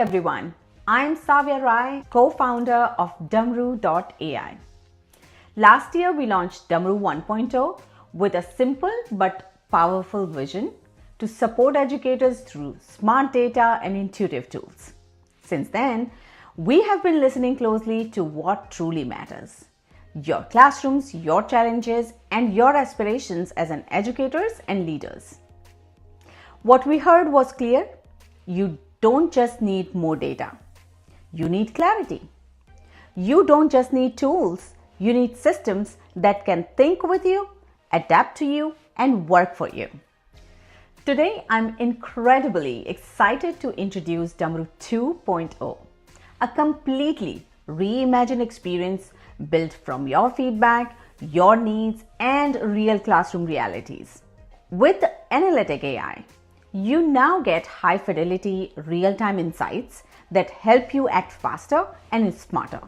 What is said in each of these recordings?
everyone, I'm Savya Rai, co-founder of Dumroo AI. Last year we launched Dumroo 1.0 with a simple but powerful vision to support educators through smart data and intuitive tools. Since then, we have been listening closely to what truly matters: your classrooms, your challenges, and your aspirations as an educators and leaders. What we heard was clear: you don't just need more data, you need clarity. You don't just need tools, you need systems that can think with you, adapt to you, and work for you. Today, I'm incredibly excited to introduce Dumroo 2.0, a completely reimagined experience built from your feedback, your needs, and real classroom realities. With Analytic AI, you now get high-fidelity, real-time insights that help you act faster and smarter.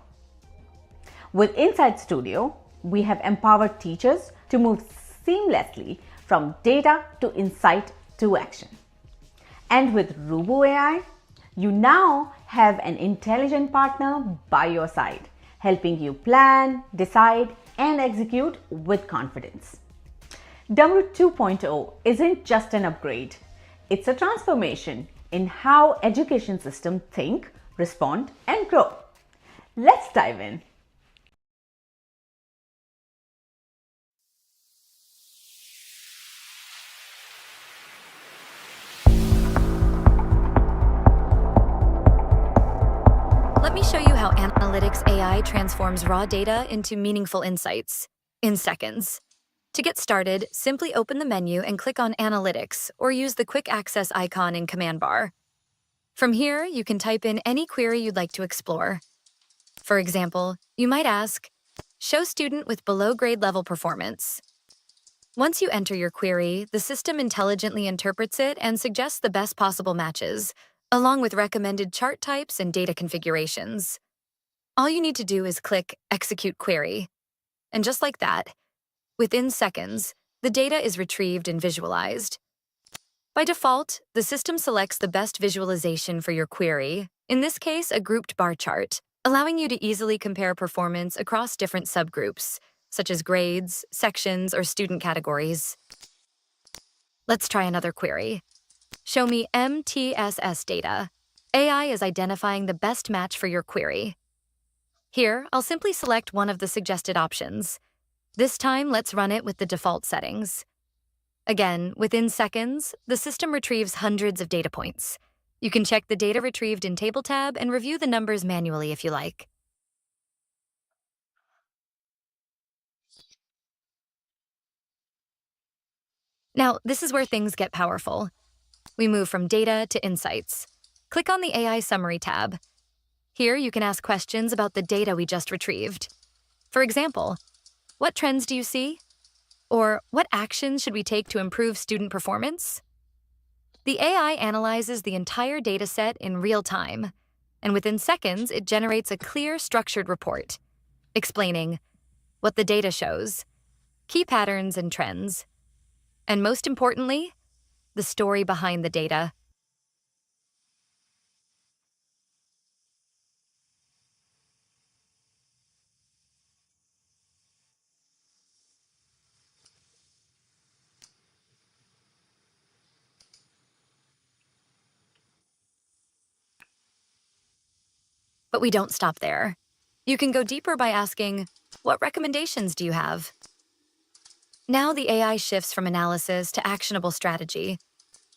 With Insight Studio, we have empowered teachers to move seamlessly from data to insight to action. And with Rubu AI, you now have an intelligent partner by your side, helping you plan, decide, and execute with confidence. Dumroo 2.0 isn't just an upgrade. It's a transformation in how education systems think, respond, and grow. Let's dive in. Let me show you how Analytics AI transforms raw data into meaningful insights in seconds. To get started, simply open the menu and click on Analytics or use the quick access icon in Command Bar. From here, you can type in any query you'd like to explore. For example, you might ask, "Show student with below grade level performance." Once you enter your query, the system intelligently interprets it and suggests the best possible matches, along with recommended chart types and data configurations. All you need to do is click Execute Query. And just like that, within seconds, the data is retrieved and visualized. By default, the system selects the best visualization for your query, in this case, a grouped bar chart, allowing you to easily compare performance across different subgroups, such as grades, sections, or student categories. Let's try another query. Show me MTSS data. AI is identifying the best match for your query. Here, I'll simply select one of the suggested options. This time, let's run it with the default settings. Again, within seconds, the system retrieves hundreds of data points. You can check the data retrieved in Table tab and review the numbers manually if you like. Now, this is where things get powerful. We move from data to insights. Click on the AI Summary tab. Here, you can ask questions about the data we just retrieved. For example, what trends do you see? Or what actions should we take to improve student performance? The AI analyzes the entire dataset in real time, and within seconds, it generates a clear, structured report, explaining what the data shows, key patterns and trends, and most importantly, the story behind the data. But we don't stop there. You can go deeper by asking, what recommendations do you have? Now the AI shifts from analysis to actionable strategy,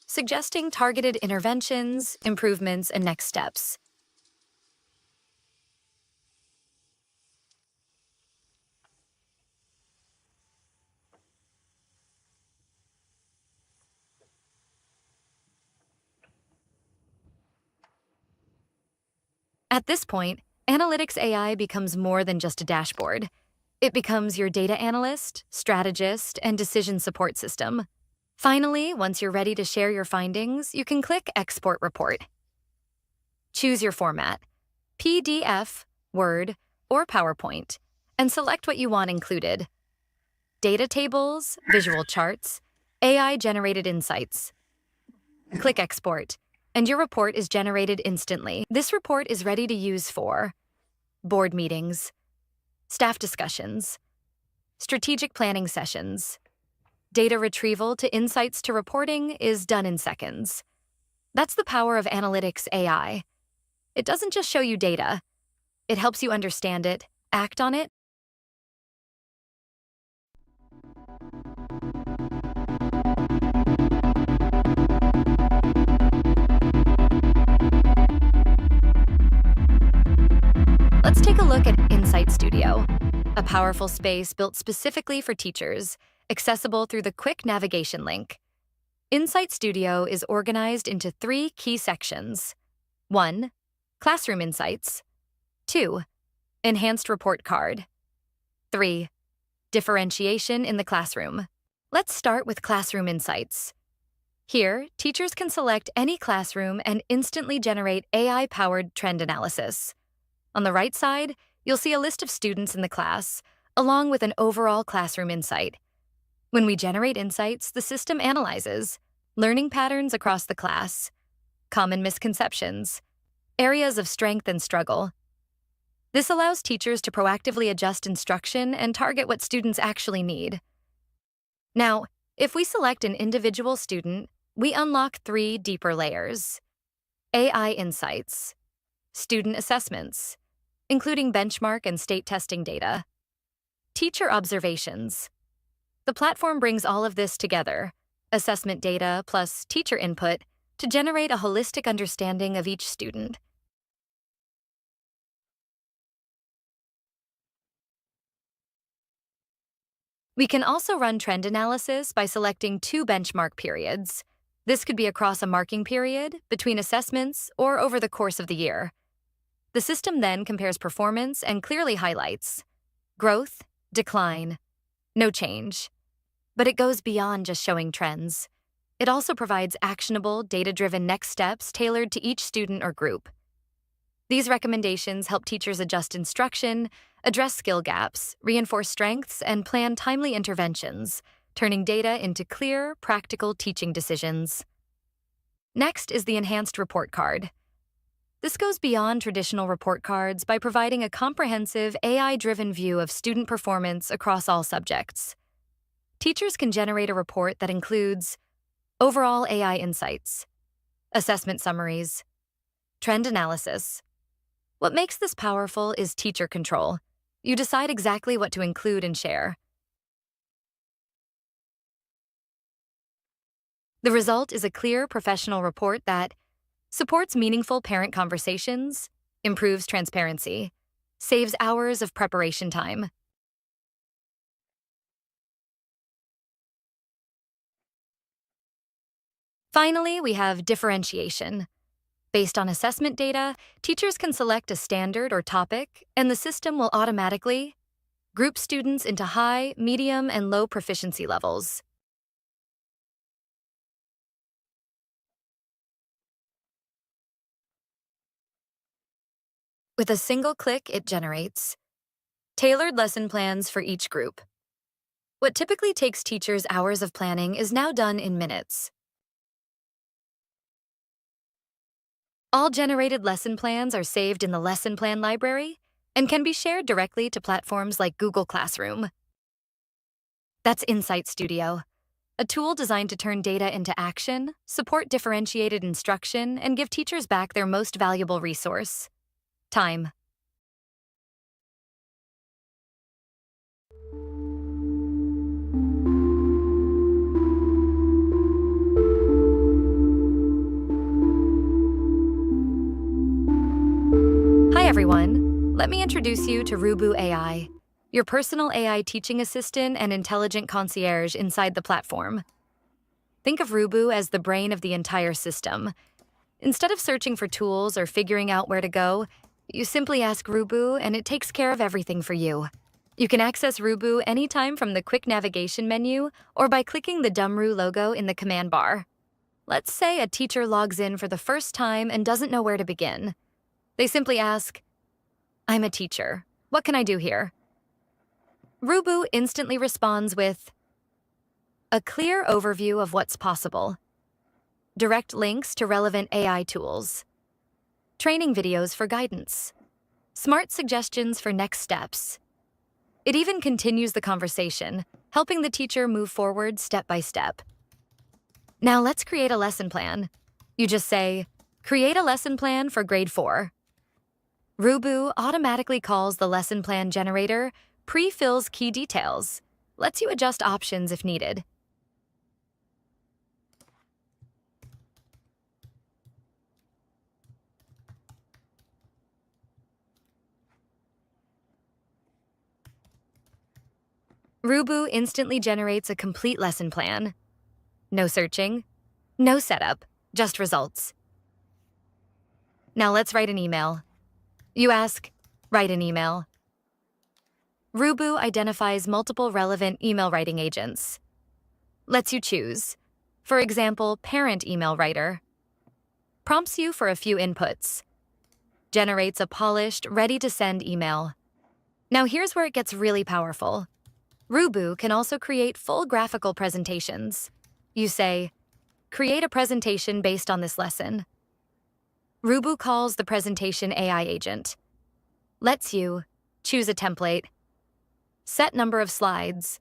suggesting targeted interventions, improvements, and next steps. At this point, Analytics AI becomes more than just a dashboard. It becomes your data analyst, strategist, and decision support system. Finally, once you're ready to share your findings, you can click Export Report. Choose your format, PDF, Word, or PowerPoint, and select what you want included. Data tables, visual charts, AI-generated insights. Click Export, and your report is generated instantly. This report is ready to use for board meetings, staff discussions, strategic planning sessions. Data retrieval to insights to reporting is done in seconds. That's the power of analytics AI. It doesn't just show you data, it helps you understand it, act on it. Let's take a look at Insight Studio, a powerful space built specifically for teachers, accessible through the quick navigation link. Insight Studio is organized into 3 key sections. 1. Classroom Insights. 2. Enhanced Report Card. 3. Differentiation in the classroom. Let's start with Classroom Insights. Here, teachers can select any classroom and instantly generate AI-powered trend analysis. On the right side, you'll see a list of students in the class, along with an overall classroom insight. When we generate insights, the system analyzes learning patterns across the class, common misconceptions, areas of strength and struggle. This allows teachers to proactively adjust instruction and target what students actually need. Now, if we select an individual student, we unlock 3 deeper layers: AI insights, student assessments, including benchmark and state testing data, teacher observations. The platform brings all of this together, assessment data plus teacher input, to generate a holistic understanding of each student. We can also run trend analysis by selecting 2 benchmark periods. This could be across a marking period, between assessments, or over the course of the year. The system then compares performance and clearly highlights growth, decline, no change. But it goes beyond just showing trends. It also provides actionable, data-driven next steps tailored to each student or group. These recommendations help teachers adjust instruction, address skill gaps, reinforce strengths, and plan timely interventions, turning data into clear, practical teaching decisions. Next is the Enhanced Report Card. This goes beyond traditional report cards by providing a comprehensive, AI-driven view of student performance across all subjects. Teachers can generate a report that includes overall AI insights, assessment summaries, trend analysis. What makes this powerful is teacher control. You decide exactly what to include and share. The result is a clear, professional report that supports meaningful parent conversations, improves transparency, saves hours of preparation time. Finally, we have differentiation. Based on assessment data, teachers can select a standard or topic, and the system will automatically group students into high, medium, and low proficiency levels. With a single click, it generates tailored lesson plans for each group. What typically takes teachers hours of planning is now done in minutes. All generated lesson plans are saved in the lesson plan library and can be shared directly to platforms like Google Classroom. That's Insight Studio, a tool designed to turn data into action, support differentiated instruction, and give teachers back their most valuable resource: time. Hi everyone, let me introduce you to Rubu AI, your personal AI teaching assistant and intelligent concierge inside the platform. Think of Rubu as the brain of the entire system. Instead of searching for tools or figuring out where to go, you simply ask Rubu and it takes care of everything for you. You can access Rubu anytime from the quick navigation menu or by clicking the Dumru logo in the command bar. Let's say a teacher logs in for the first time and doesn't know where to begin. They simply ask, "I'm a teacher. What can I do here?" Rubu instantly responds with a clear overview of what's possible. direct links to relevant AI tools, training videos for guidance, smart suggestions for next steps. It even continues the conversation, helping the teacher move forward step by step. Now let's create a lesson plan. You just say, "Create a lesson plan for grade 4. Rubu automatically calls the lesson plan generator, pre-fills key details, lets you adjust options if needed. Rubu instantly generates a complete lesson plan. No searching, no setup, just results. Now let's write an email. You ask, "Write an email." Rubu identifies multiple relevant email writing agents. Lets you choose. For example, parent email writer. Prompts you for a few inputs. Generates a polished, ready-to-send email. Now here's where it gets really powerful. Rubu can also create full graphical presentations. You say, "Create a presentation based on this lesson." Rubu calls the presentation AI agent. Lets you choose a template, set number of slides,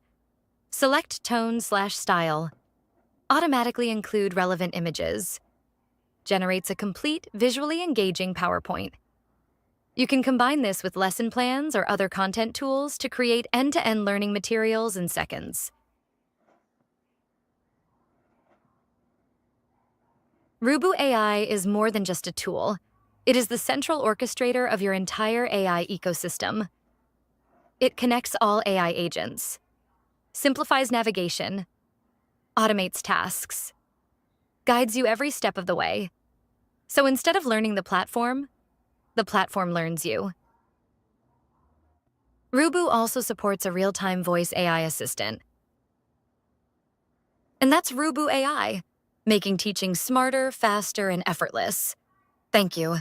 select tone/style, automatically include relevant images, generates a complete, visually engaging PowerPoint. You can combine this with lesson plans or other content tools to create end-to-end learning materials in seconds. Rubu AI is more than just a tool. It is the central orchestrator of your entire AI ecosystem. It connects all AI agents, simplifies navigation, automates tasks, guides you every step of the way. So instead of learning the platform learns you. Rubu also supports a real-time voice AI assistant. And that's Rubu AI, making teaching smarter, faster, and effortless. Thank you.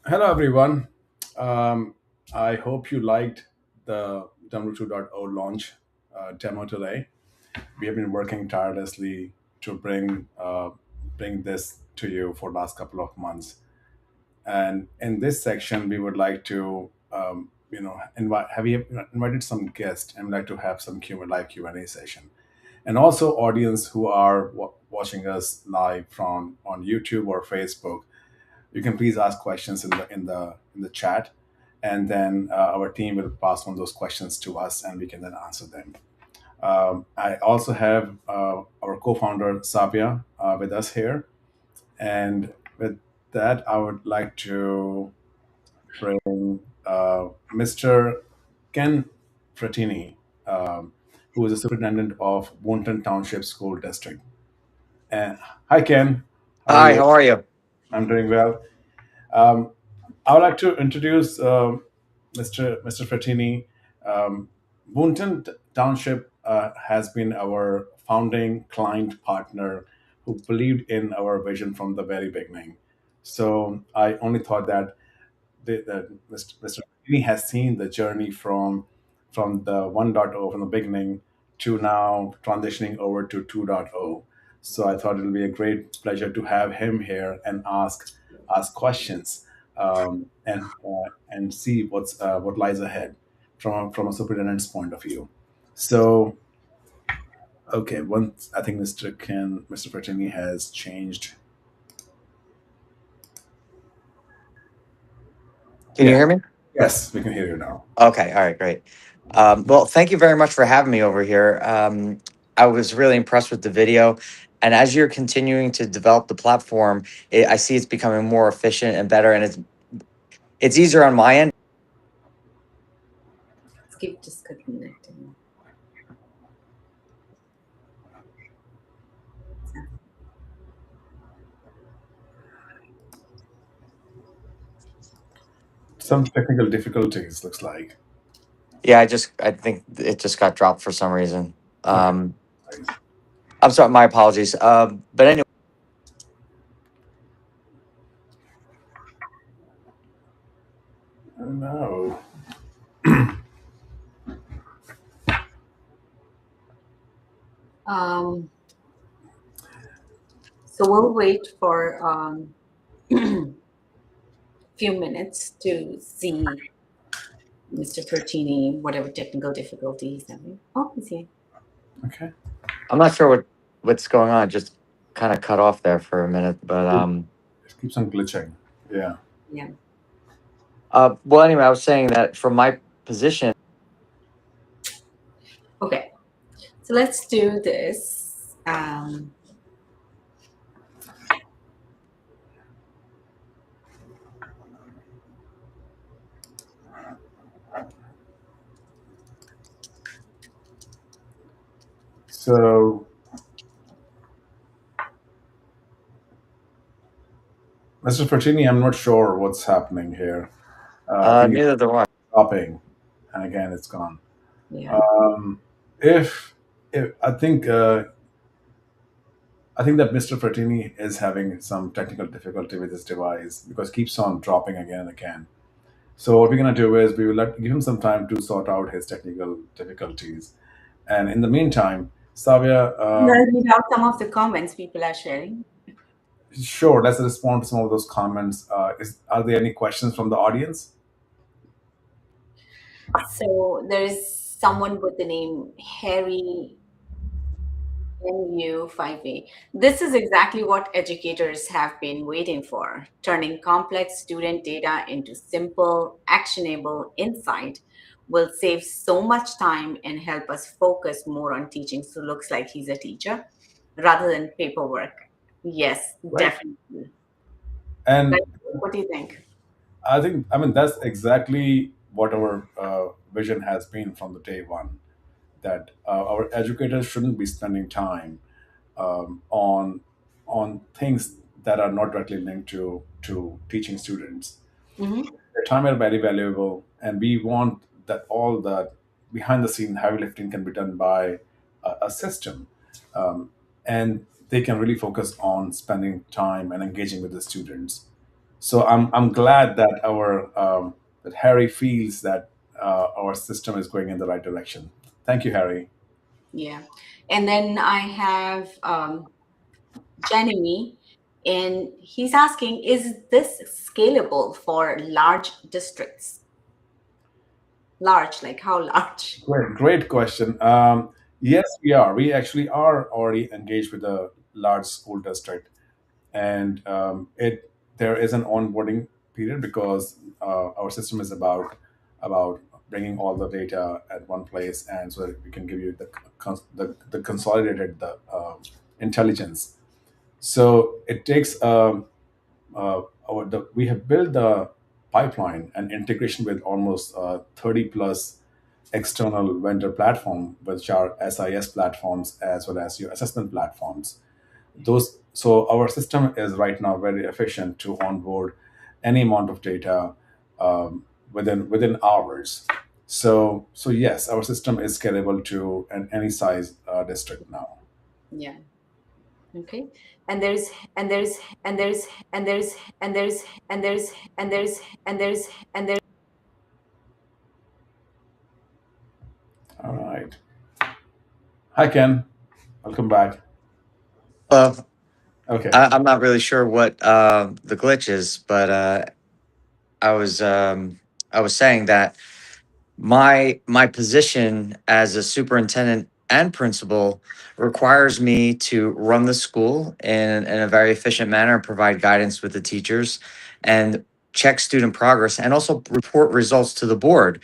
Hello, everyone. Um, I hope you liked the Dumru 2.0 launch demo today. We have been working tirelessly to bring this to you for last couple of months. And in this section, we would like to, invite have you invited some guests and like to have some live Q&A session, and also audience who are watching us live from on YouTube or Facebook. You can please ask questions in the chat, and then our team will pass on those questions to us and we can then answer them. I also have our co-founder Sabia with us here, and with that I would like to bring Mr. Ken Fratini, who is the superintendent of Boonton Township School District. And hi, Ken. How are Hi, you? how are you? I'm doing well. Um, I would like to introduce Mr. Frattini. Um, Boonton Township has been our founding client partner who believed in our vision from the very beginning. So I only thought that that Mr. Lee has seen the journey from the 1.0 from the beginning to now transitioning over to 2.0. So I thought it would be a great pleasure to have him here and ask questions, and see what lies ahead from a superintendent's point of view. So okay, once I think Mr. Pertini has changed. Can you Yeah, hear me? yes, we can hear you now. Okay, all right, great. Well, thank you very much for having me over here. I was really impressed with the video. And as you're continuing to develop the platform, I see it's becoming more efficient and better, and it's easier on my end. Let's keep disconnecting. Some technical difficulties, looks like. Yeah, I think it just got dropped for some reason. Okay. Um, Nice. I'm sorry, my apologies. But anyway, No. Um, so we'll wait for few minutes to see Mr. Pertini, whatever technical difficulty he's having. Oh, he's here. Okay. I'm not sure what's going on. It just kind of cut off there for a minute. But It keeps on glitching. Yeah. Yeah. well, anyway, I was saying that from my position. Okay. So let's do this. So, Mr. Pertini, I'm not sure what's happening here. I think it's Neither do I. stopping, and again, it's gone. Yeah. Um, if if I think that Mr. Pertini is having some technical difficulty with his device because it keeps on dropping again and again. So what we're gonna do is we will give him some time to sort out his technical difficulties, and in the meantime, Savia, Let's read out some of the comments people are sharing. sure, let's respond to some of those comments. Are there any questions from the audience? So there's someone with the name Harry NU5A. This is exactly what educators have been waiting for, turning complex student data into simple, actionable insight will save so much time and help us focus more on teaching. So looks like he's a teacher rather than paperwork. Yes, Right. definitely. And What do you think? I mean, that's exactly what our vision has been from the day one. That our educators shouldn't be spending time on things that are not directly linked to teaching students. Mhm. Their time are very valuable, and we want that all the behind the scene heavy lifting can be done by a system, and they can really focus on spending time and engaging with the students. So I'm glad that that Harry feels that our system is going in the right direction. Thank you, Harry. Yeah. And then I have Jeremy, and he's asking, is this scalable for large districts? Large, like how large? Great question. Yes, we are. We actually are already engaged with a large school district, and it there is an onboarding period because our system is about bringing all the data at one place, and so that we can give you the consolidated intelligence. So it takes we have built the pipeline and integration with almost 30 plus external vendor platform, which are SIS platforms as well as your assessment platforms. Those so our system is right now very efficient to onboard any amount of data within hours. So yes, our system is scalable to any size district now. Yeah. Okay. And there's and there's and there's and there's and there's and there's and there's and there's and there's All right. Hi Ken, welcome back. Well, Okay. I'm not really sure what the glitch is, but I was um, I was saying that my position as a superintendent and principal requires me to run the school in a very efficient manner and provide guidance with the teachers and check student progress and also report results to the board.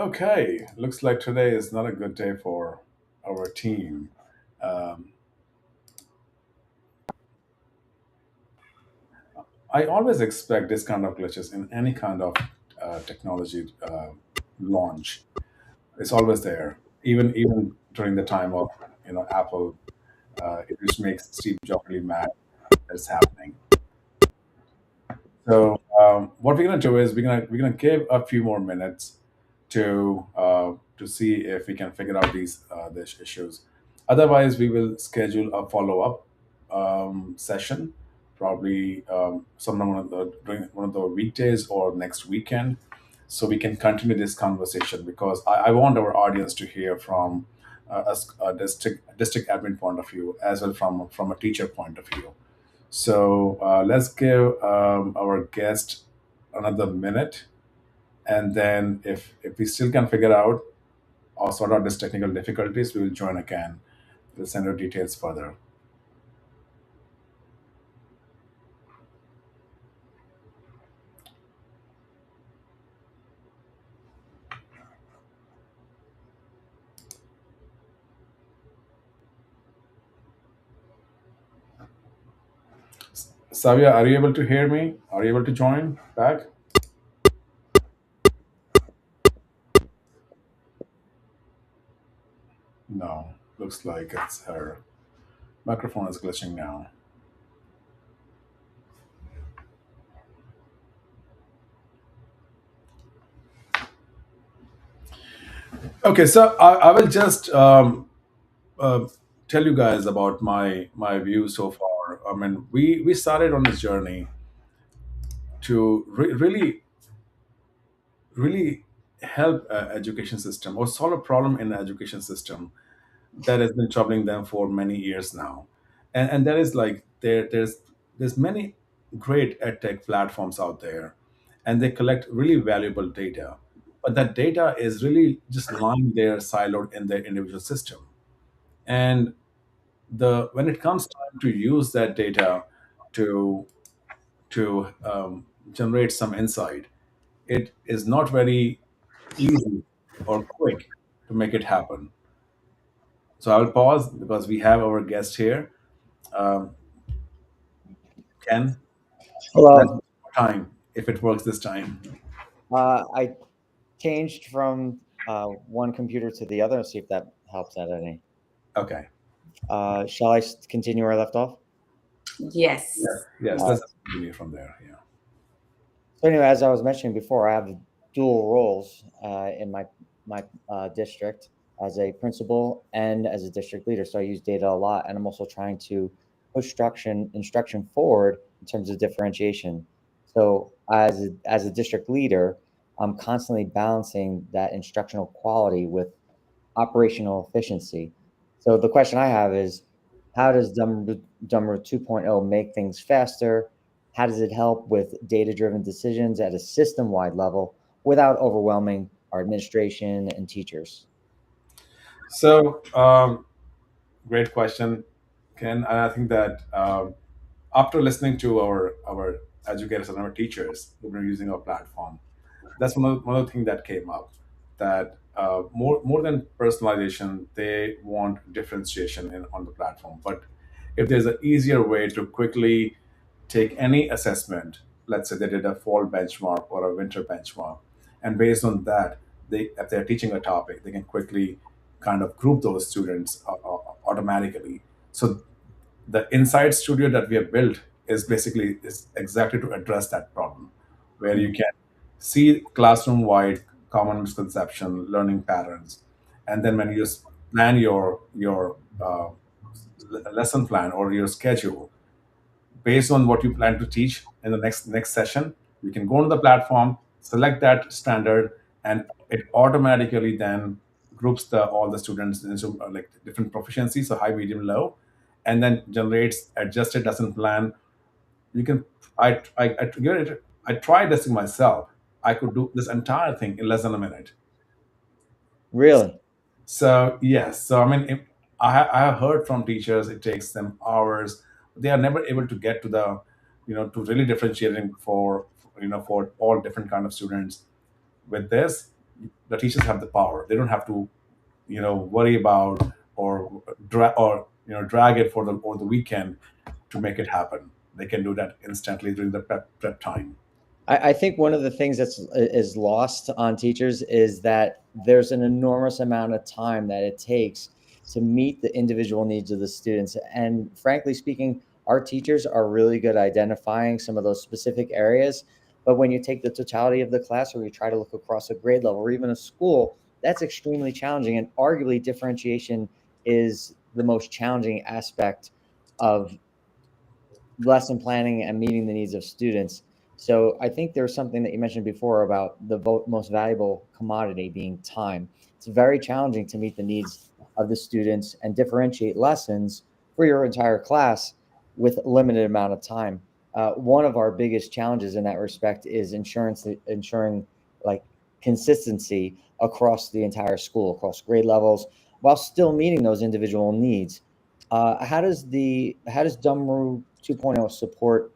Okay, looks like today is not a good day for our team. Um, I always expect this kind of glitches in any kind of technology launch. It's always there, even during the time of Apple. It just makes Steve Jobs really mad that it's happening. So what we're gonna do is we're gonna give a few more minutes to see if we can figure out these issues. Otherwise, we will schedule a follow up session, probably sometime during one of the weekdays or next weekend, so we can continue this conversation because I want our audience to hear from a district admin point of view as well from a teacher point of view. So let's give our guest another minute, and then if we still can figure out or sort out these technical difficulties, we will join again. We'll send our details further. Savia, are you able to hear me? Are you able to join back? No, looks like it's her microphone is glitching now. Okay, so I will just uh, tell you guys about my view so far. I mean, we started on this journey to really help education system or solve a problem in the education system that has been troubling them for many years now. And that is like there's many great edtech platforms out there, and they collect really valuable data, but that data is really just lying there siloed in their individual system. And the when it comes time to use that data to to generate some insight, it is not very easy or quick to make it happen. So I'll pause because we have our guest here. Um, Ken, let's Hello. time if it works this time. I changed from one computer to the other. See if that helps out any. Okay. Shall I continue where I left off? yes. Yes. Uh, Let's continue from there. Yeah. so anyway, as I was mentioning before, I have dual roles in my my district as a principal and as a district leader. So I use data a lot, and I'm also trying to push instruction forward in terms of differentiation. So as a district leader, I'm constantly balancing that instructional quality with operational efficiency. So the question I have is, how does Dumru 2.0 make things faster? How does it help with data-driven decisions at a system-wide level without overwhelming our administration and teachers? So, great question, Ken. And I think that after listening to our educators and our teachers who've been using our platform, that's one of the things that came up, that more than personalization, they want differentiation on the platform. But if there's an easier way to quickly take any assessment, let's say they did a fall benchmark or a winter benchmark, and based on that, if they're teaching a topic, they can quickly kind of group those students automatically. So the Inside Studio that we have built is exactly to address that problem, where you can see classroom wide common misconception, learning patterns, and then when you plan your lesson plan or your schedule based on what you plan to teach in the next session, you can go on the platform, select that standard, and it automatically then groups the all the students into like different proficiencies, so high, medium, low, and then generates adjusted lesson plan. You can I tried this myself. I could do this entire thing in less than a minute. Really? So yes, so I mean, I have heard from teachers it takes them hours. They are never able to get to the, to really differentiating for for all different kind of students. With this, the teachers have the power. They don't have to worry about or drag it for the or the weekend to make it happen. They can do that instantly during the prep time. I think one of the things is lost on teachers is that there's an enormous amount of time that it takes to meet the individual needs of the students. And frankly speaking, our teachers are really good at identifying some of those specific areas. But when you take the totality of the class, or you try to look across a grade level or even a school, that's extremely challenging. And arguably, differentiation is the most challenging aspect of lesson planning and meeting the needs of students. So I think there's something that you mentioned before about the most valuable commodity being time. It's very challenging to meet the needs of the students and differentiate lessons for your entire class with limited amount of time. One of our biggest challenges in that respect is ensuring like consistency across the entire school, across grade levels, while still meeting those individual needs. How does Dumroo 2.0 support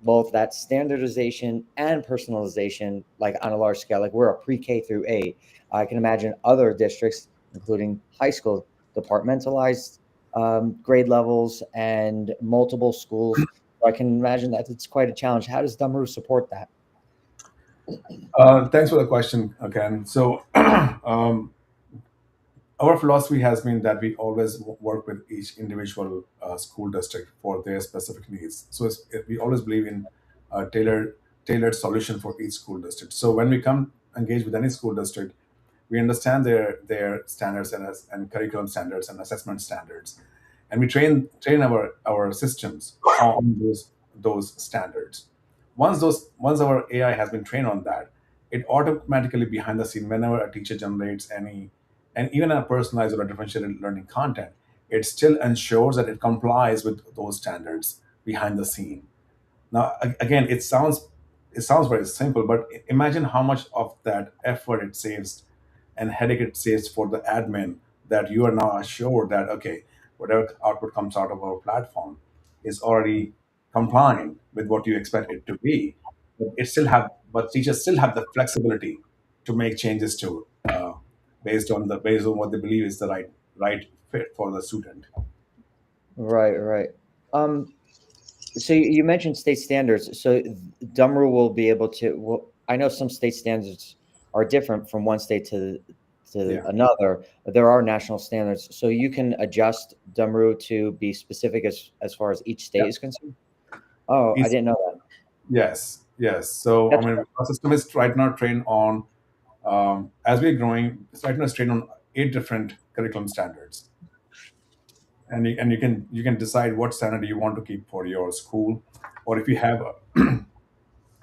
both that standardization and personalization, like on a large scale? Like we're a pre-K through 8. I can imagine other districts, including high school, departmentalized grade levels and multiple schools. So I can imagine that it's quite a challenge. How does Dumroo support that? Thanks for the question again. So our philosophy has been that we always work with each individual school district for their specific needs. So we always believe in a tailored solution for each school district. So when we come engage with any school district, we understand their standards and curriculum standards and assessment standards, and we train our systems on those standards. Once our AI has been trained on that, it automatically behind the scene, whenever a teacher generates any and even a personalized or a differentiated learning content, it still ensures that it complies with those standards behind the scene. Now, again, it sounds very simple, but imagine how much of that effort it saves and headache it saves for the admin, that you are now assured that okay, whatever output comes out of our platform is already compliant with what you expect it to be. But teachers still have the flexibility to make changes to based on what they believe is the right fit for the student. Right, right. Um, So you mentioned state standards. So Dumru will be able to. Well, I know some state standards are different from one state to Yeah. another. But there are national standards, so you can adjust Dumru to be specific as far as each Yeah. state is concerned. Oh, I It's, didn't know that. yes. Yes. So I That's mean, our system is right now trained on As we're growing, it's right now straight on 8 different curriculum standards, and you can decide what standard you want to keep for your school, or if you have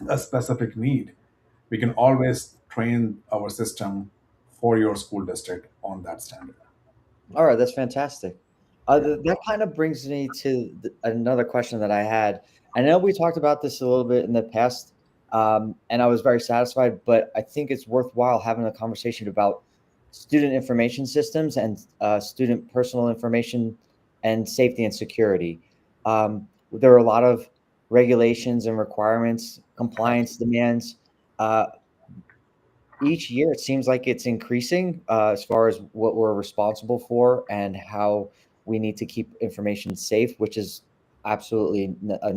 a specific need, we can always train our system for your school district on that standard. All right, that's fantastic. Yeah. That kind of brings me to another question that I had. I know we talked about this a little bit in the past, and I was very satisfied, but I think it's worthwhile having a conversation about student information systems and student personal information and safety and security. There are a lot of regulations and requirements, compliance demands. Uh, each year it seems like it's increasing as far as what we're responsible for and how we need to keep information safe, which is absolutely a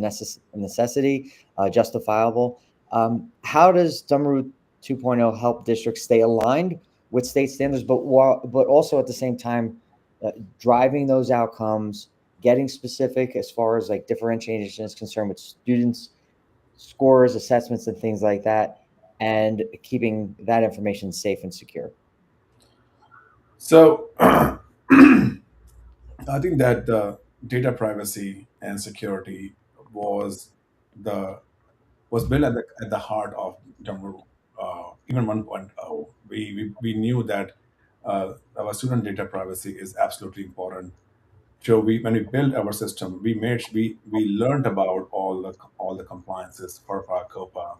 necessity, justifiable. How does Dumru 2.0 help districts stay aligned with state standards, but also at the same time driving those outcomes, getting specific as far as like differentiation is concerned with students scores, assessments, and things like that, and keeping that information safe and secure. So I think that data privacy and security was the was built at the heart of Dumroo. Even 1.0, we knew that our student data privacy is absolutely important. So when we built our system, we learned about all the compliances for our COPA,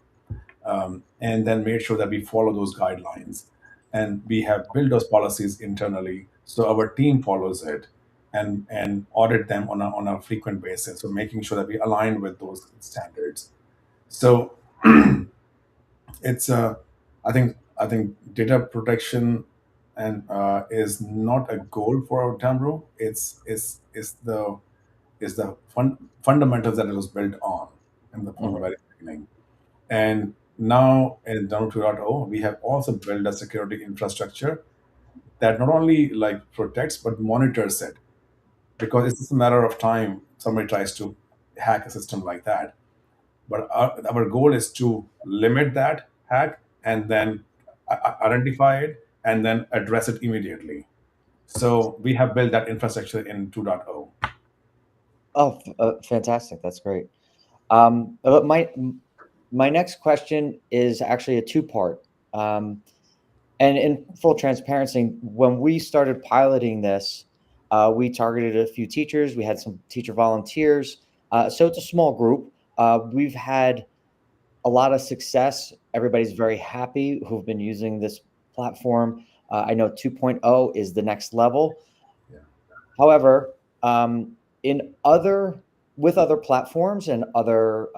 and then made sure that we follow those guidelines. And we have built those policies internally, so our team follows it and audit them on a frequent basis. So making sure that we align with those standards. So it's I think data protection and is not a goal for our Tamro. It's the fundamentals that it was built on from the Mhm. very beginning. And now in Dumroo 2.0, we have also built a security infrastructure that not only like protects but monitors it, because it's just a matter of time somebody tries to hack a system like that. But our goal is to limit that hack and then identify it and then address it immediately. So we have built that infrastructure in 2.0. Oh, fantastic! That's great. But my next question is actually a two-part. Um, and in full transparency, when we started piloting this, we targeted a few teachers. We had some teacher volunteers. So it's a small group. We've had a lot of success. Everybody's very happy who've been using this platform. I know 2.0 is the next level. Yeah. However, in other with other platforms and other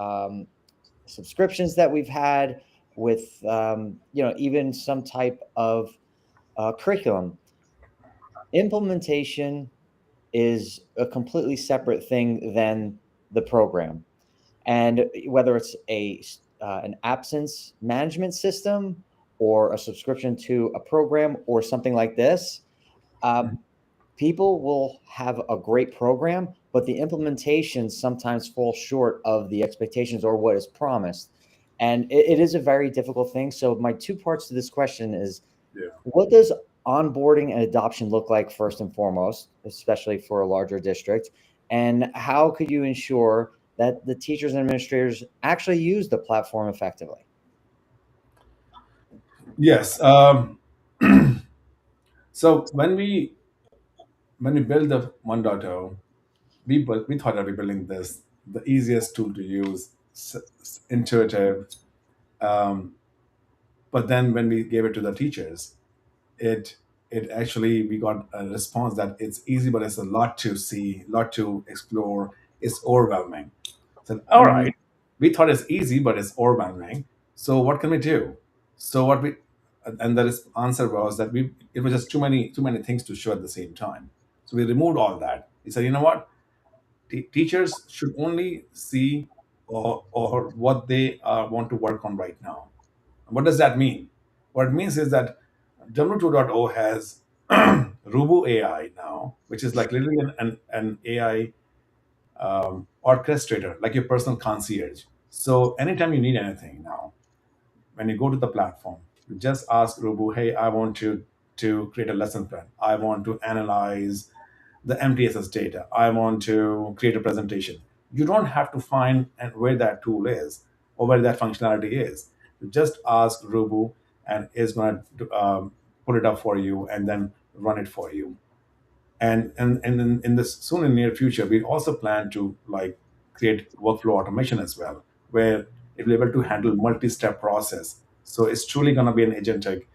subscriptions that we've had with even some type of curriculum implementation is a completely separate thing than the program. And whether it's an absence management system or a subscription to a program or something like this, um, people will have a great program, but the implementation sometimes falls short of the expectations or what is promised. And it is a very difficult thing. So my two parts to this question is, Yeah. what does onboarding and adoption look like first and foremost, especially for a larger district? And how could you ensure that the teachers and administrators actually use the platform effectively? Yes. So when we built the 1.0, we thought that we're building this the easiest tool to use, intuitive. Um, but then when we gave it to the teachers, it it actually we got a response that it's easy, but it's a lot to see, lot to explore. It's overwhelming. So all Mhm. right, we thought it's easy, but it's overwhelming. So what can we do? So what we and the answer was that we it was just too many things to show at the same time. So we removed all that. We said, you know what? Teachers should only see or what they want to work on right now. What does that mean? What it means is that Dumroo 2.0 has Rubu AI now, which is like literally an AI orchestrator, like your personal concierge. So anytime you need anything now, when you go to the platform, Just ask Rubu, hey, I want to create a lesson plan. I want to analyze the MTSS data. I want to create a presentation. You don't have to find and where that tool is or where that functionality is. You just ask Rubu, and it's going to put it up for you and then run it for you. And in this soon in near future, we also plan to like create workflow automation as well, where it will be able to handle multi-step process. So it's truly going to be an agentic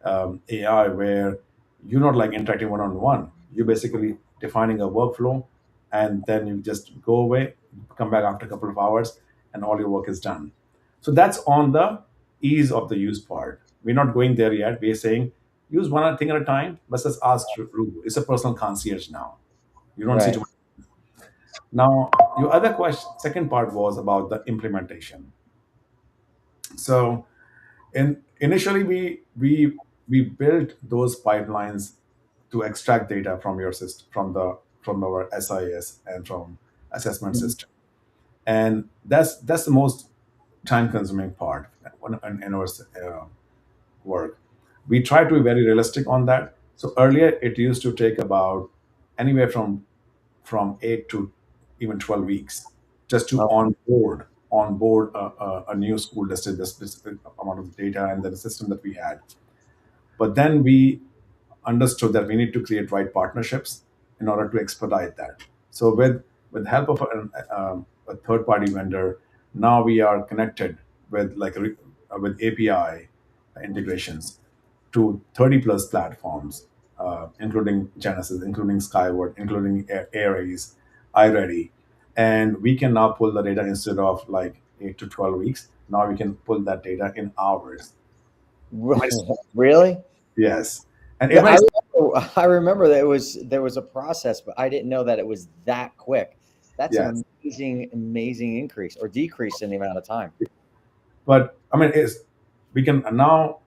AI where you're not like interacting one-on-one. You're basically defining a workflow, and then you just go away, come back after a couple of hours, and all your work is done. So that's on the ease of the use part. We're not going there yet. We're saying use one thing at a time. Let's just ask Rubu. It's a personal concierge now. You don't see Right. too much. Now, your other question, second part was about the implementation. So, initially we built those pipelines to extract data from your system, from our SIS and from assessment Mhm. system, and that's the most time consuming part in our work. We try to be very realistic on that. So earlier it used to take about anywhere from 8 to even 12 weeks just to Oh, onboard a new school listed this specific amount of data and then the system that we had. But then we understood that we need to create right partnerships in order to expedite that. So with help of a third party vendor, now we are connected with with API integrations to 30 plus platforms, including Genesis, including Skyward, including Aries, iReady. And we can now pull the data instead of like 8 to 12 weeks. Now we can pull that data in hours. really? Yes. And Yeah, it might, I remember that there was a process, but I didn't know that it was that quick. That's yes. an amazing increase or decrease in the amount of time. But I mean, we can now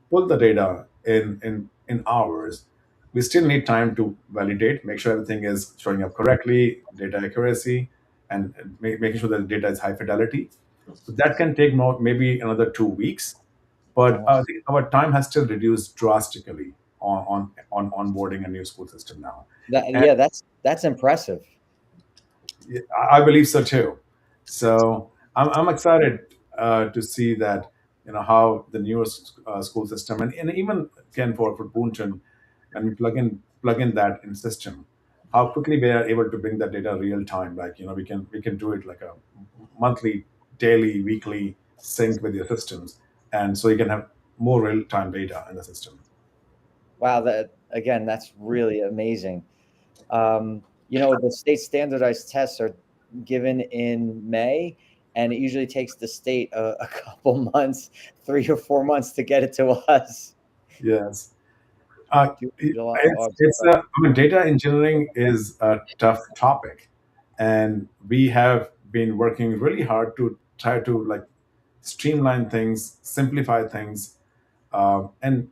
pull the data in hours. We still need time to validate, make sure everything is showing up correctly, data accuracy, and making sure that the data is high fidelity. So that can take more, maybe another 2 weeks. But Oh, our time has still reduced drastically on onboarding a new school system now. yeah, that's impressive. Yeah, I believe so too. So I'm excited to see that how the newer school system and even again for Boonton, when we plug in that in system, how quickly we are able to bring that data real time. Like we can do it like a monthly, daily, weekly sync with your systems, and so you can have more real time data in the system. Wow, that again, that's really amazing. The state standardized tests are given in May, and it usually takes the state a couple months, 3 or 4 months to get it to us. Yes. June, July, August. I mean, data engineering is a tough topic, and we have been working really hard to try to like streamline things, simplify things, and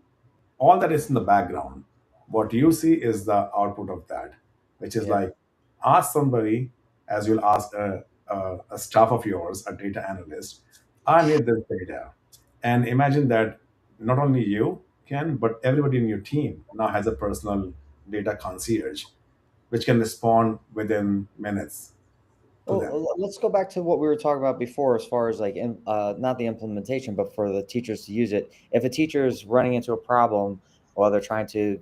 all that is in the background. What you see is the output of that, which is Yeah. like ask somebody, as you'll ask a staff of yours, a data analyst, I need this data. And imagine that not only you can, but everybody in your team now has a personal data concierge, which can respond within minutes to Well, them. let's go back to what we were talking about before, as far as like, not the implementation, but for the teachers to use it. If a teacher is running into a problem while they're trying to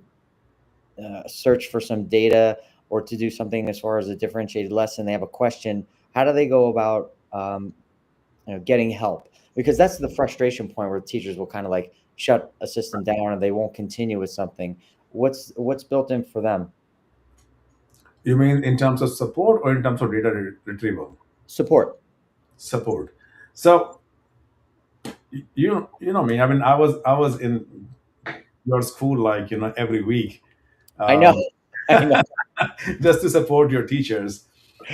search for some data or to do something as far as a differentiated lesson, they have a question. How do they go about getting help? Because that's the frustration point where teachers will kind of like shut a system down and they won't continue with something. What's built in for them? You mean in terms of support or in terms of data retrieval? Support. Support. So you know me. I mean, I was in your school like every week, I know. um, I know. just to support your teachers.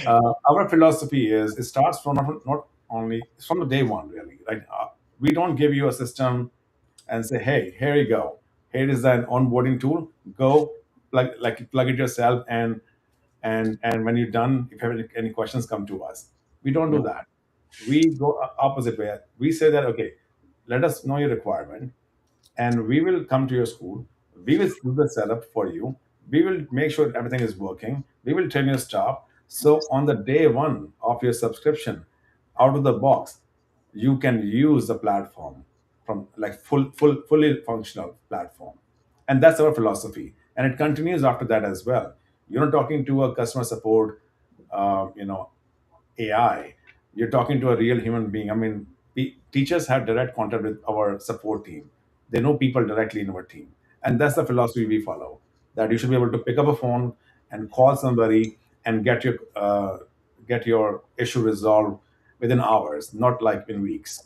Our philosophy is it starts from not only it's from the day one really. Like we don't give you a system and say, hey, here you go. Here is an onboarding tool. Go plug it yourself, and when you're done, if you have any questions, come to us. We don't do No. that. We go opposite way. We say that okay, let us know your requirement. and we will come to your school. We will do the setup for you. We will make sure everything is working. We will train your staff. So on the day one of your subscription, out of the box, you can use the platform from like fully functional platform. And that's our philosophy. And it continues after that as well. You're not talking to a customer support, you know, AI. You're talking to a real human being. I mean, teachers have direct contact with our support team. They know people directly in our team, and that's the philosophy we follow. That you should be able to pick up a phone and call somebody and get your issue resolved within hours, not like in weeks.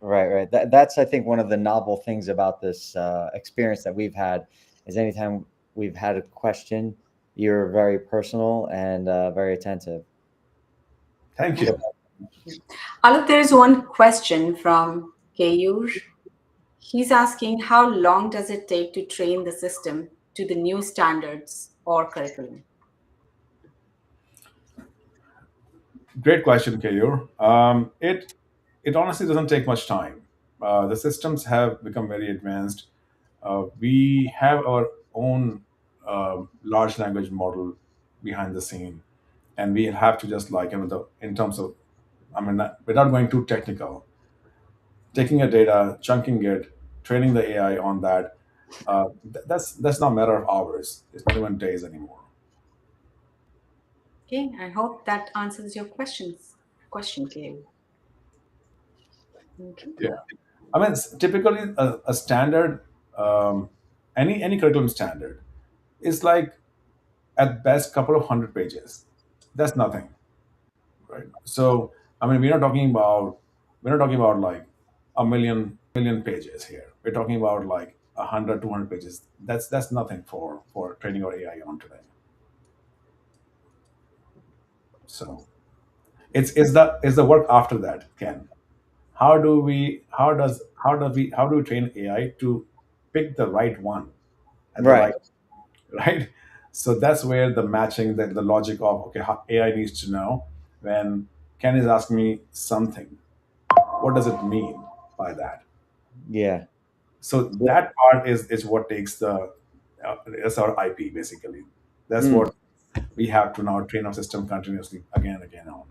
Right, right. That's I think one of the novel things about this experience that we've had is anytime we've had a question, you're very personal and very attentive. Thank So you. Alok, there is one question from Keyur. He's asking, how long does it take to train the system to the new standards or curriculum? Great question, Kayur. It honestly doesn't take much time. The systems have become very advanced. We have our own large language model behind the scene, and we have to just like in terms of, I mean, without going too technical, taking a data, chunking it, training the AI on that. That's not a matter of hours. It's not even days anymore. Okay, I hope that answers your question, Keyur. Okay. Yeah. I mean, typically a standard, um, any curriculum standard is like at best couple of hundred pages. That's nothing, right? So I mean, we're not talking about like a million pages here. We're talking about like 100, 200 pages. That's nothing for training our AI on today. So it's the work after that, Ken. How do we train AI to pick the right one at the right. right right? So that's where the matching, the logic of okay, how AI needs to know when Ken is asking me something, what does it mean by that? Yeah. So Yeah. that part is what takes it's our IP basically. That's Mm. what we have to now train our system continuously again and again on.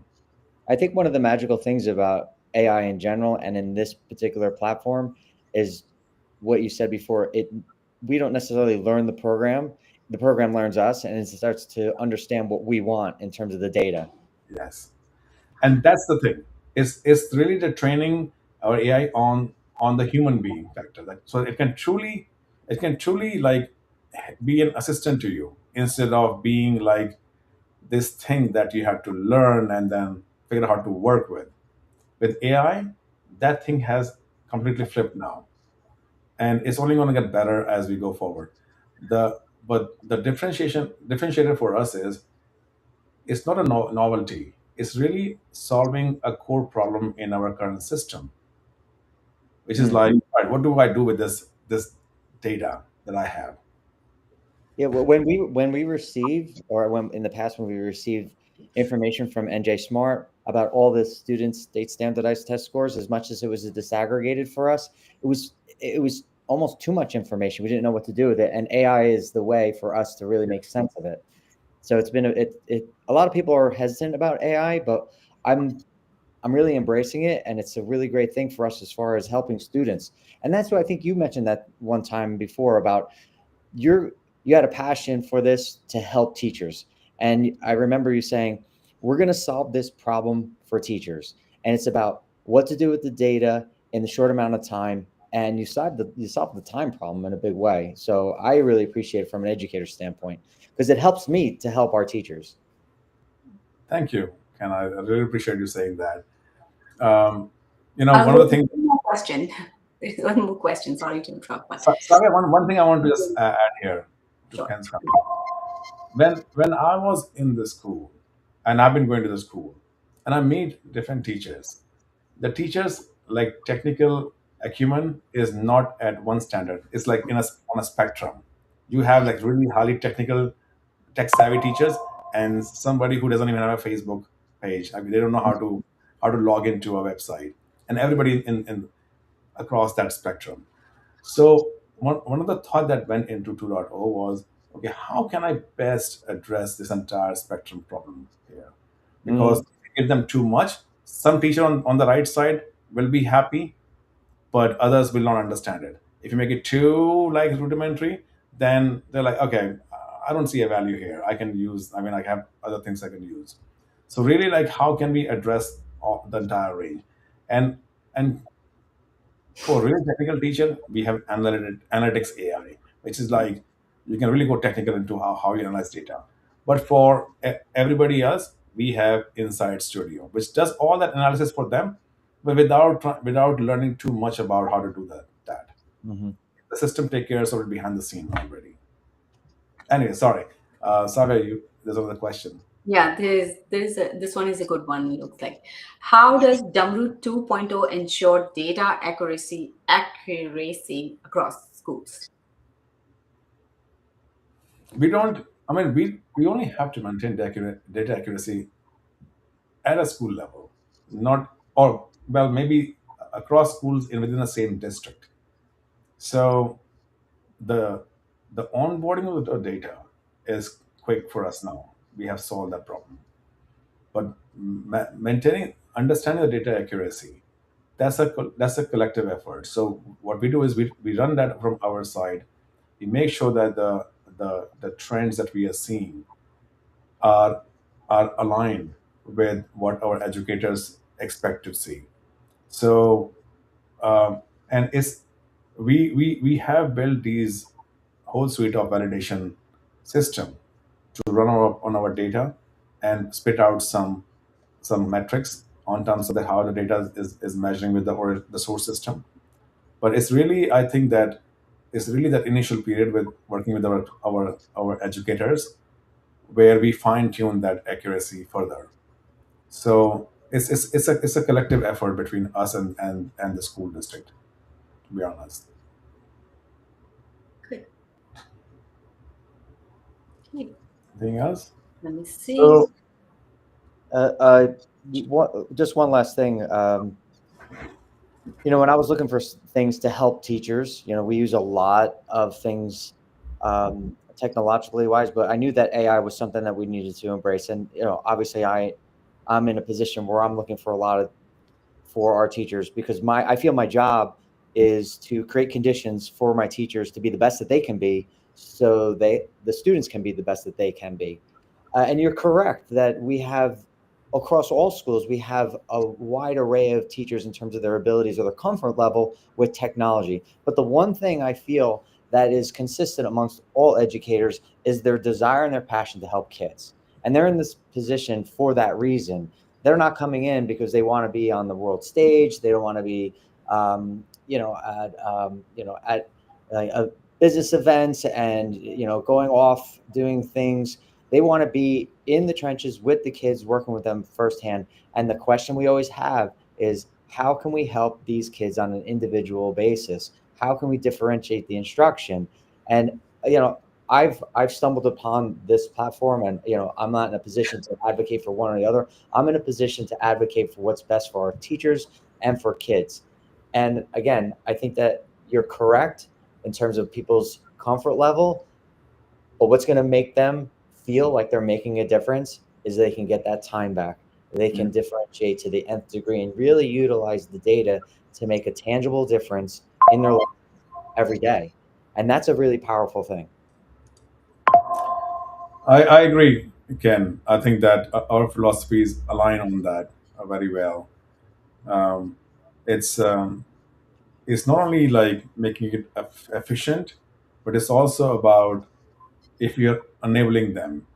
I think one of the magical things about AI in general and in this particular platform is what you said before. We don't necessarily learn the program learns us, and it starts to understand what we want in terms of the data. Yes, and that's the thing. It's really the training our AI on the human being factor. Like, so it can truly like be an assistant to you instead of being like this thing that you have to learn and then figure out how to work with. With AI, that thing has completely flipped now, and it's only going to get better as we go forward. The differentiator for us is it's not a novelty. It's really solving a core problem in our current system, which is Mm. like, all right, what do I do with this data that I have? Yeah, well, when we receive, or when in the past when we received information from NJ Smart about all the students' state standardized test scores, as much as it was disaggregated for us, it was almost too much information. We didn't know what to do with it, and AI is the way for us to really make sense of it. So it's been a lot of people are hesitant about AI, but I'm I'm really embracing it, and it's a really great thing for us as far as helping students. And that's what I think you mentioned that one time before about you're you had a passion for this to help teachers. And I remember you saying, we're going to solve this problem for teachers. And it's about what to do with the data in the short amount of time. And you solved the time problem in a big way. So I really appreciate it from an educator standpoint because it helps me to help our teachers. Thank you, Ken. I really appreciate you saying that. I'll One of go the to things. one more question. There's one more question. Sorry to interrupt, but Sorry, one thing I want to just add here to sure. Ken's comment. When I was in the school, and I've been going to the school, and I meet different teachers. The teachers like technical acumen is not at one standard. It's like on a spectrum. You have like really highly technical, tech savvy teachers, and somebody who doesn't even have a Facebook page. I mean, they don't know how to log into a website, and everybody in across that spectrum. So one of the thought that went into 2.0 was, okay, how can I best address this entire spectrum problem here? Because Mm, if you give them too much, some teacher on the right side will be happy, but others will not understand it. If you make it too like rudimentary, then they're like, okay, I don't see a value here. I can use, I mean, I have other things I can use. So really, like, how can we address the entire range? And for really technical teacher, we have analytics AI, which is like you can really go technical into how you analyze data. But for everybody else, we have Insight Studio, which does all that analysis for them, but without learning too much about how to do that. mhm. The system takes care of it behind the scene already. Anyway, sorry. Savia, there's another question. Yeah, this one is a good one, looks like. How does Dumroo 2.0 ensure data accuracy across schools? We don't, I mean, we only have to maintain data accuracy at a school level, not, or well, maybe across schools in within the same district. So the the onboarding of the data is quick for us now. We have solved that problem. But maintaining, understanding the data accuracy, that's a collective effort. So what we do is we run that from our side. We make sure that the trends that we are seeing are are aligned with what our educators expect to see. So and it's we have built these whole suite of validation system to run on our data and spit out some metrics on terms of that how the data is measuring with the source system. But it's really, I think that it's really that initial period with working with our educators where we fine tune that accuracy further. So it's a collective effort between us and the school district, to be honest. Good. Okay, Anything else? let me see. So Uh, uh, just one last thing. When I was looking for things to help teachers, we use a lot of things technologically wise, but I knew that AI was something that we needed to embrace. And obviously, I'm in a position where I'm looking for a lot of for our teachers because I feel my job is to create conditions for my teachers to be the best that they can be, so the students can be the best that they can be. And you're correct that we have across all schools, we have a wide array of teachers in terms of their abilities or their comfort level with technology. But the one thing I feel that is consistent amongst all educators is their desire and their passion to help kids. And they're in this position for that reason. They're not coming in because they want to be on the world stage. They don't want to be, at business events and going off doing things. They want to be in the trenches with the kids, working with them firsthand. And the question we always have is, how can we help these kids on an individual basis? How can we differentiate the instruction? And I've stumbled upon this platform, and I'm not in a position to advocate for one or the other. I'm in a position to advocate for what's best for our teachers and for kids. And again, I think that you're correct in terms of people's comfort level. But what's going to make them feel like they're making a difference is they can get that time back. They yeah. can differentiate to the nth degree and really utilize the data to make a tangible difference in their life every day. And that's a really powerful thing. I agree, Ken. I think that our philosophies align on that very well. Um, it's it's not only like making it efficient, but it's also about if you're enabling them.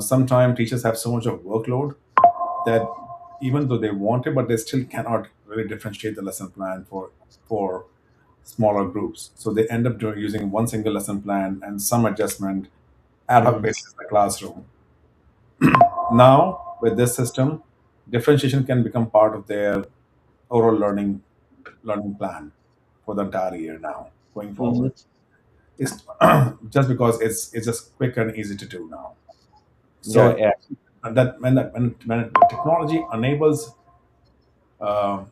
Sometimes teachers have so much of workload that even though they want it, but they still cannot really differentiate the lesson plan for smaller groups. So they end up using one single lesson plan and some adjustment ad hoc Mhm. basis in the classroom. Now, with this system, differentiation can become part of their overall learning plan for the entire year now, going Mhm. forward. It's just because it's just quick and easy to do now. Yeah, So yeah. when technology enables uh,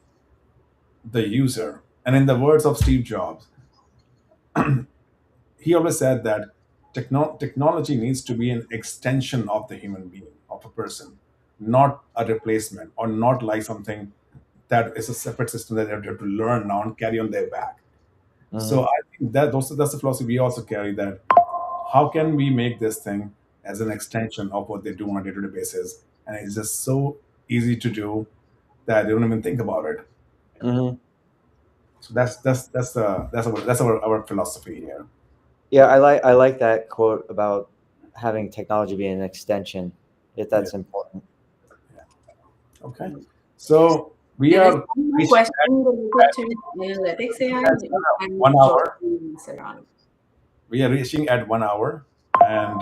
the user, and in the words of Steve Jobs, he always said that technology needs to be an extension of the human being, of a person, not a replacement, or not like something that is a separate system that they have to learn now and carry on their back. So Mhm. I think that's the philosophy we also carry, that how can we make this thing as an extension of what they do on a day-to-day basis, and it's just so easy to do that they don't even think about it. Mhm. So that's our philosophy here. Yeah, I like that quote about having technology be an extension. If Yeah. that's important. Okay. So we There is are one more reaching question related to analytics AI. I'm 1 hour. joking this around. We are reaching at 1 hour, and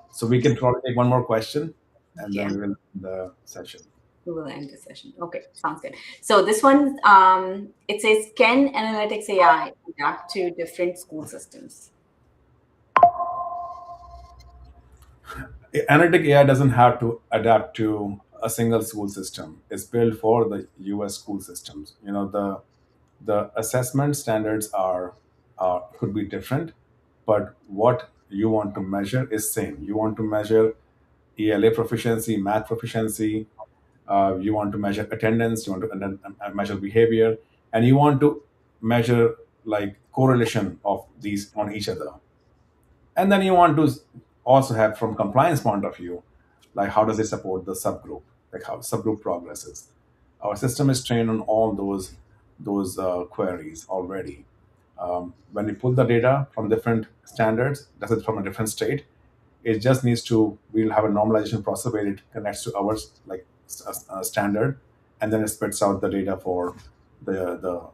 so we can probably take one more question, and then Yeah, we will end the session. we will end the session. Okay, sounds good. So this one, it says, can analytics AI adapt to different school systems? Analytic AI doesn't have to adapt to a single school system. It's built for the U.S. school systems. The assessment standards could be different, but what you want to measure is same. You want to measure ELA proficiency, math proficiency. You want to measure attendance. You want to measure behavior, and you want to measure like correlation of these on each other. And then you want to also have, from compliance point of view, like how does it support the subgroup, like how subgroup progresses. Our system is trained on all those queries already. When we pull the data from different standards, does it from a different state, it just needs to, we'll have a normalization process where it connects to ours, like a standard, and then it spits out the data for the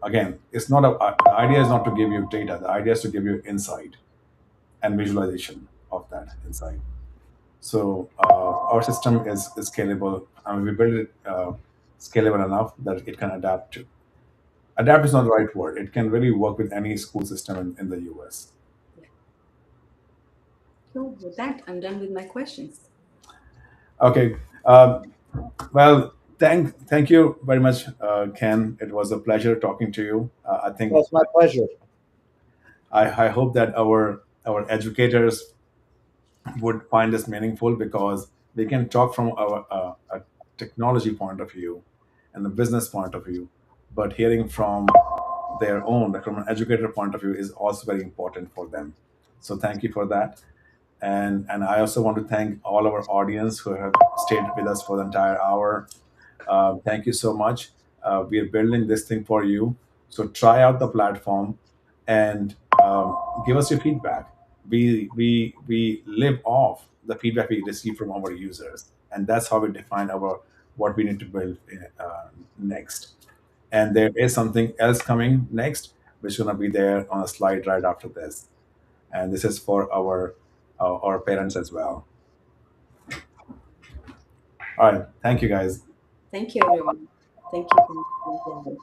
again, it's not the idea is not to give you data, the idea is to give you insight and visualization of that insight. So our system is scalable. I mean, we build it scalable enough that it can adapt to. Adapt is not the right word. It can really work with any school system in the US. So with that, I'm done with my questions. Okay. Well, thank you very much, Ken. It was a pleasure talking to you. I Well, think it's my pleasure. I hope that our educators would find this meaningful, because we can talk from a technology point of view and the business point of view, but hearing from their own, like from an educator point of view, is also very important for them. So thank you for that. And I also want to thank all our audience who have stayed with us for the entire hour. Thank you so much. We are building this thing for you. So try out the platform and give us your feedback. We live off the feedback we receive from our users, and that's how we define our what we need to build next. And there is something else coming next, which is going to be there on a slide right after this. And this is for our parents as well. All right, thank you guys. Thank you, everyone. Thank you.